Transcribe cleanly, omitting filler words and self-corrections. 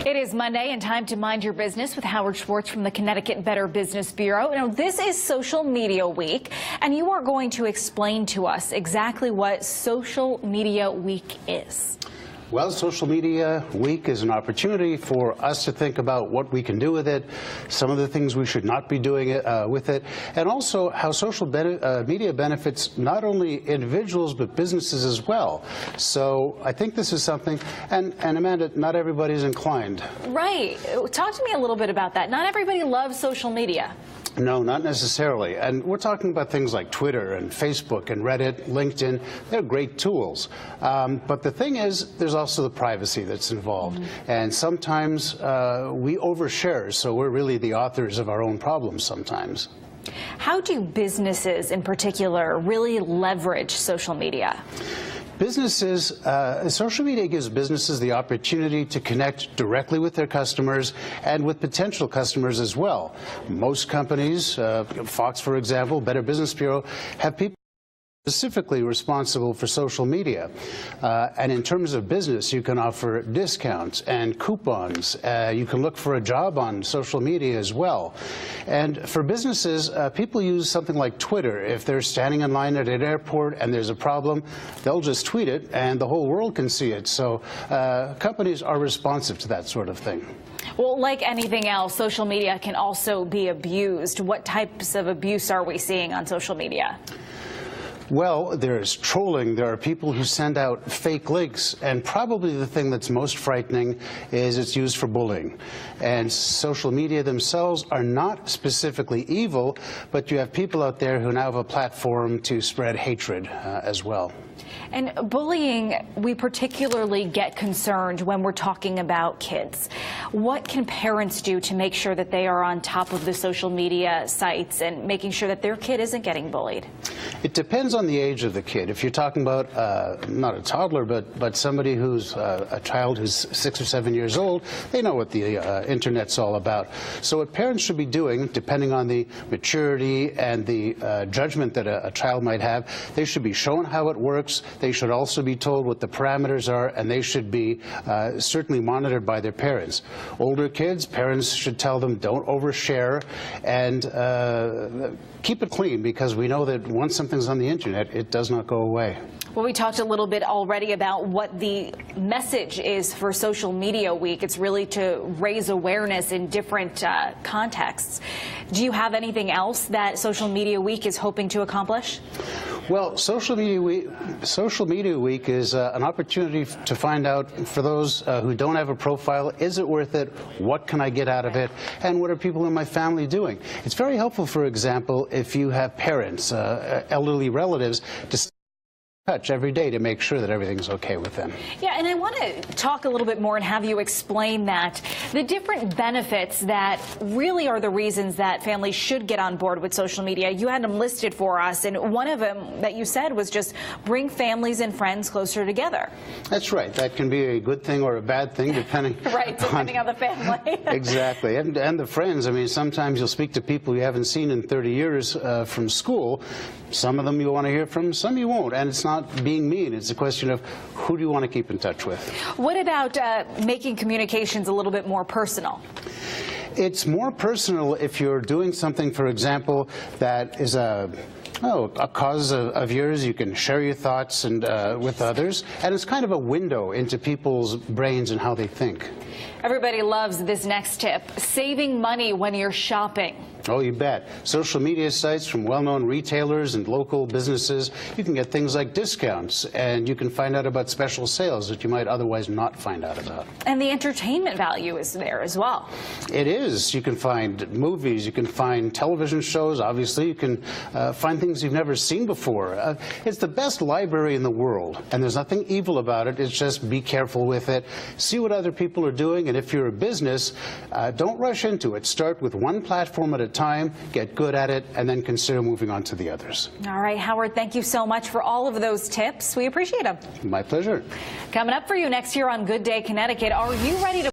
It is Monday and time to mind your business with Howard Schwartz from the Connecticut Better Business Bureau. Now, this is Social Media Week, and you are going to explain to us exactly what Social Media Week is. Well, Social Media Week is an opportunity for us to think about what we can do with it, some of the things we should not be doing with it, and also how social media benefits not only individuals but businesses as well. So I think this is something, and Amanda, not everybody's inclined. Right. Talk to me a little bit about that. Not everybody loves social media. No, not necessarily. And we're talking about things like Twitter and Facebook and Reddit, LinkedIn. They're great tools. But the thing is, there's also the privacy that's involved. And sometimes we overshare, so we're really the authors of our own problems sometimes. How do businesses in particular really leverage social media? Businesses, social media gives businesses the opportunity to connect directly with their customers and with potential customers as well. Most companies, Fox, for example, Better Business Bureau, have people specifically responsible for social media. And in terms of business, you can offer discounts and coupons. You can look for a job on social media as well. And for businesses, people use something like Twitter. If they're standing in line at an airport and there's a problem, they'll just tweet it and the whole world can see it. So companies are responsive to that sort of thing. Well, like anything else, social media can also be abused. What types of abuse are we seeing on social media? Well, there's trolling. There are people who send out fake links, and probably the thing that's most frightening is it's used for bullying. And social media themselves are not specifically evil, but you have people out there who now have a platform to spread hatred as well. And bullying, we particularly get concerned when we're talking about kids. What can parents do to make sure that they are on top of the social media sites and making sure that their kid isn't getting bullied? It depends on the age of the kid. If you're talking about not a toddler, but somebody who's a child who's 6 or 7 years old, they know what the internet's all about. So what parents should be doing, depending on the maturity and the judgment that a child might have, they should be shown how it works. They should also be told what the parameters are, and they should be certainly monitored by their parents. Older kids, parents should tell them don't overshare and keep it clean, because we know that once something's on the internet, it does not go away. Well, we talked a little bit already about what the message is for Social Media Week. It's really to raise awareness in different contexts. Do you have anything else that Social Media Week is hoping to accomplish? Well, Social Media Week is an opportunity to find out, for those who don't have a profile, is it worth it? What can I get out of it? And what are people in my family doing? It's very helpful, for example, if you have parents, elderly relatives, to stay in touch every day to make sure that everything's okay with them. Yeah, and I want to talk a little bit more and have you explain that, the different benefits that really are the reasons that families should get on board with social media. You had them listed for us, and one of them that you said was just bring families and friends closer together. That's right. That can be a good thing or a bad thing, depending depending on the family. Exactly. And the friends. I mean, sometimes you'll speak to people you haven't seen in 30 years from school. Some of them you want to hear from, some you won't. And it's not being mean. It's a question of who do you want to keep in touch with. What about making communications a little bit more personal? It's more personal if you're doing something, for example, that is a cause of yours. You can share your thoughts and with others, and it's kind of a window into people's brains and how they think. Everybody loves this next tip: saving money when you're shopping. Oh, you bet. Social media sites from well-known retailers and local businesses, you can get things like discounts, and you can find out about special sales that you might otherwise not find out about. And the entertainment value is there as well. It is. You can find movies, you can find television shows, obviously. You can find things you've never seen before. It's the best library in the world, and there's nothing evil about it. It's just be careful with it. See what other people are doing, and if you're a business, don't rush into it. Start with one platform at a time, get good at it, and then consider moving on to the others. All right, Howard, thank you so much for all of those tips. We appreciate them. My pleasure. Coming up for you next year on Good Day Connecticut, are you ready to